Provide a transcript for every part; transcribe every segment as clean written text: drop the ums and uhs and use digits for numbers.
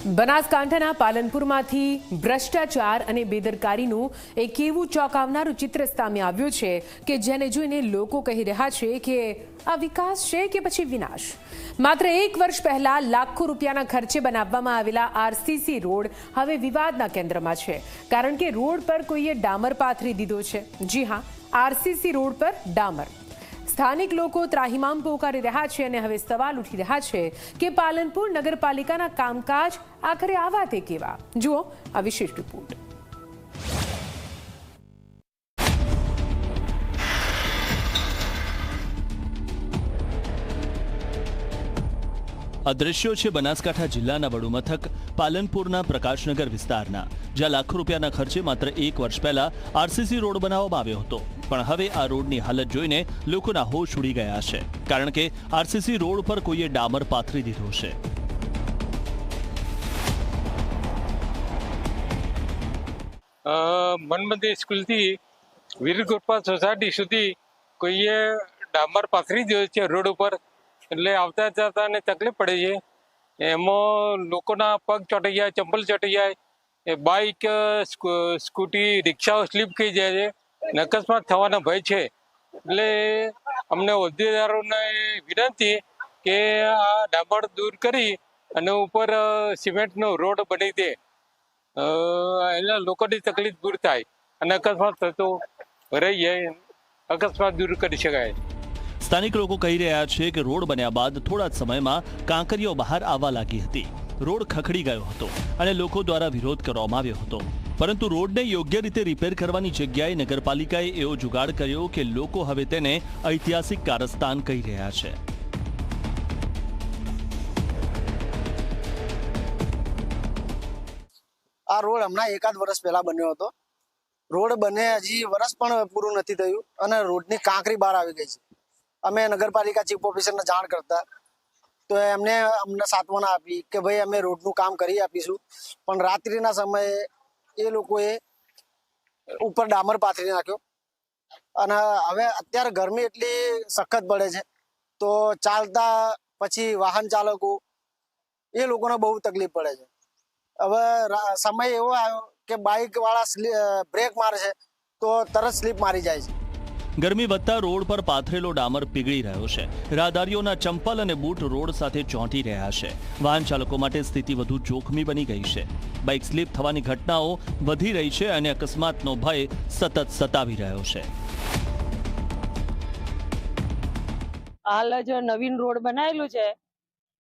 બનાસકાંઠાના પાલનપુરમાંથી ભ્રષ્ટાચાર અને બેદરકારીનું એક એવું ચોંકાવનારું ચિત્ર સામે આવ્યું છે કે જેને જોઈને લોકો કહી રહ્યા છે કે આ વિકાસ છે કે પછી વિનાશ। માત્ર એક વર્ષ પહેલા લાખો રૂપિયાના ખર્ચે બનાવવામાં આવેલા આરસીસી રોડ હવે વિવાદના કેન્દ્રમાં છે, કારણ કે રોડ પર કોઈએ ડામર પાથરી દીધો છે। જી હા, આરસીસી રોડ પર ડામર। સ્થાનિક લોકો ત્રાહિમામ પોકારી રહ્યા છે અને હવે સવાલ ઉઠી રહ્યા છે કે પાલનપુર નગરપાલિકાના કામકાજ આખરે આવા તે કેવા। જુઓ આ વિશેષ રિપોર્ટ। આ દ્રશ્યો છે બનાસકાંઠા જિલ્લાના વડુ મથક પાલનપુરના પ્રકાશનગર વિસ્તારના, જ્યાં લાખો રૂપિયાના ખર્ચે માત્ર એક વર્ષ પહેલા આરસીસી રોડ બનાવવામાં આવ્યો હતો, પણ હવે આ રોડની હાલત જોઈને લોકોના હોશ ઉડી ગયા છે, કારણ કે આરસીસી રોડ પર કોઈએ ડામર પાથરી દીધો છે। મનમંદિર સ્કૂલથી વીરગોપા સોસાયટી સુધી કોઈએ ડામર પાથરી દીધો છે રોડ ઉપર, એટલે આવતા જતા ને તકલીફ પડે છે। એમાં લોકોના પગ ચોંટી જાય, ચંપલ ચોંટી જાય, બાઇક, સ્કૂટી, રિક્ષાઓ સ્લીપ થઈ જાય છે ને અકસ્માત થવાના ભય છે। એટલે અમને હોદ્દેદારોને વિનંતી કે આ ડામર દૂર કરી અને ઉપર સિમેન્ટનો રોડ બની દે, એટલે લોકોની તકલીફ દૂર થાય અને અકસ્માત થતો રહી જાય, અકસ્માત દૂર કરી શકાય। સ્થાનિક લોકો કહી રહ્યા છે કે રોડ બન્યા બાદ થોડા જ સમયમાં કાંકરીઓ બહાર આવવા લાગી હતી, રોડ ખખડી ગયો હતો અને લોકો દ્વારા વિરોધ કરવામાં આવ્યો હતો, પરંતુ રોડને યોગ્ય રીતે રિપેર કરવાની જગ્યાએ નગરપાલિકાએ એવો જુગાડ કર્યો કે લોકો હવે તેને ઐતિહાસિક કારસ્તાન કહી રહ્યા છે। આ રોડ હમણાં એકાદ વર્ષ પહેલા બન્યો હતો। રોડ બને હજી વર્ષ પણ પૂરું નથી થયું અને રોડની કાંકરી બહાર આવી ગઈ છે। અમે નગરપાલિકા ચીફ ઓફિસરને જાણ કરતા તો એમને અમને સાંત્વના આપી કે ભાઈ અમે રોડનું કામ કરી આપીશું, પણ રાત્રિના સમયે એ લોકોએ ઉપર ડામર પાથરી નાખ્યો અને હવે અત્યારે ગરમી એટલી સખત પડે છે તો ચાલતા પછી વાહન ચાલકો એ લોકોને બહુ તકલીફ પડે છે। હવે સમય એવો આવ્યો કે બાઇક વાળા બ્રેક મારે છે તો તરત સ્લીપ મારી જાય છે। ગરમી વધતા રોડ પર પાથરેલો ડામર પીગળી રહ્યો છે, રાહદારીઓના ચંપલ અને બૂટ રોડ સાથે ચોંટી રહ્યા છે, વાહન ચાલકો માટે સ્થિતિ વધુ જોખમી બની ગઈ છે, બાઇક સ્લીપ થવાની ઘટનાઓ વધી રહી છે અને અકસ્માતનો ભય સતત સતાવી રહ્યો છે। હાલ જો નવીન રોડ બનાવેલું છે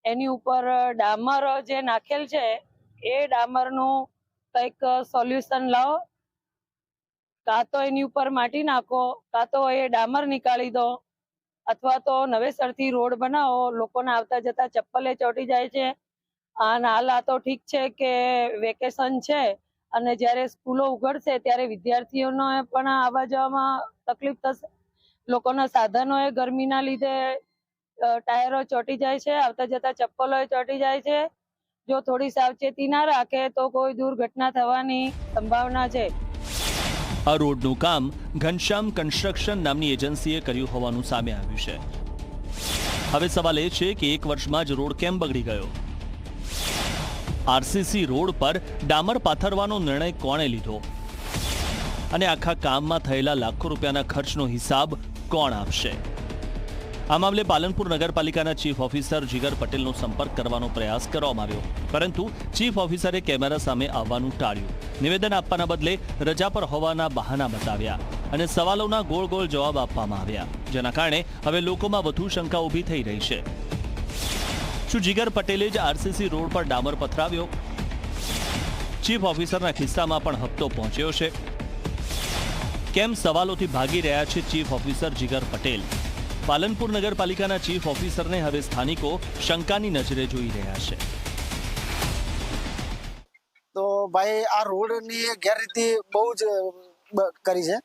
એની ઉપર ડામર જે નાખેલ છે એ ડામરનું કંઈક સોલ્યુશન લાવો, કાં તો એની ઉપર માટી નાખો, કાં તો એ ડામર નીકાળી દો, અથવા તો નવેસરથી રોડ બનાવો। લોકોને આવતા જતા ચપ્પલે ચોંટી જાય છે અને હાલ આ તો ઠીક છે કે વેકેશન છે અને જ્યારે સ્કૂલો ઉઘડશે ત્યારે વિદ્યાર્થીઓને પણ આવવા જવામાં તકલીફ થશે, લોકોના સાધનોએ ગરમીના લીધે ટાયરો ચોંટી જાય છે, આવતા જતા ચપ્પલો ચોંટી જાય છે। જો થોડી સાવચેતી ના રાખે તો કોઈ દુર્ઘટના થવાની સંભાવના છે। આ રોડનું કામ ઘનશ્યામ કન્સ્ટ્રક્શન નામની એજન્સીએ કર્યું હોવાનું સામે આવ્યું છે। હવે સવાલ એ છે કે એક વર્ષમાં જ રોડ કેમ બગડી ગયો? આરસીસી રોડ પર ડામર પાથરવાનો નિર્ણય કોણે લીધો અને આખા કામમાં થયેલા લાખો રૂપિયાના ખર્ચનો હિસાબ કોણ આપશે? આ મામલે પાલનપુર નગરપાલિકાના ચીફ ઓફિસર જીગર પટેલનો સંપર્ક કરવાનો પ્રયાસ કરવામાં આવ્યો, પરંતુ ચીફ ઓફિસરે કેમેરા સામે આવવાનું ટાળ્યું, નિવેદન આપવાના બદલે રજા પર હોવાના બહાના બતાવ્યા અને સવાલોના ગોળ ગોળ જવાબ આપવામાં આવ્યા, જેના કારણે હવે લોકોમાં વધુ શંકા ઊભી થઈ રહી છે। શું જીગર પટેલે જ આરસીસી રોડ પર ડામર પથરાવ્યો? ચીફ ઓફિસરના ખિસ્સામાં પણ હપ્તો પહોંચ્યો છે? કેમ સવાલોથી ભાગી રહ્યા છે ચીફ ઓફિસર જીગર પટેલ? પાલનપુર નગરપાલિકાના ચીફ ઓફિસરને હવે સ્થાનિકો શંકાની નજરે જોઈ રહ્યા છે। તો ભાઈ આ રોડની ગેરરીતિ બહુ જ કરી છે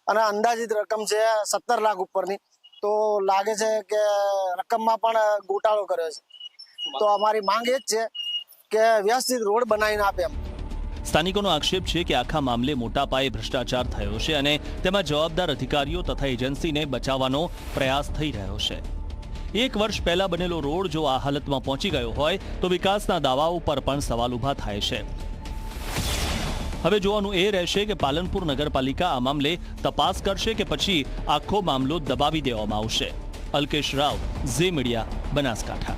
અને અંદાજિત રકમ છે 17 લાખ ઉપરની, તો લાગે છે કે રકમમાં પણ ગોટાળો કર્યો છે। તો અમારી માંગ એ જ છે કે વ્યવસ્થિત રોડ બનાવીને આપે એમ। સ્થાનિકોનો આક્ષેપ છે કે આખા મામલે મોટા પાયે ભ્રષ્ટાચાર થયો છે અને તેમાં જવાબદાર અધિકારીઓ તથા એજન્સીને બચાવવાનો પ્રયાસ થઈ રહ્યો છે। 1 વર્ષ પહેલા બનેલો રોડ જો આ હાલતમાં પહોંચી ગયો હોય તો વિકાસના દાવાઓ પર પણ સવાલ ઊભા થાય છે. હવે જોવાનું એ રહેશે કે પાલનપુર નગરપાલિકા આ મામલે તપાસ કરશે કે પછી આખો મામલો દબાવી દેવામાં આવશે. અલ્કેશ રાવ, ઝી મીડિયા, બનાસકાંઠા.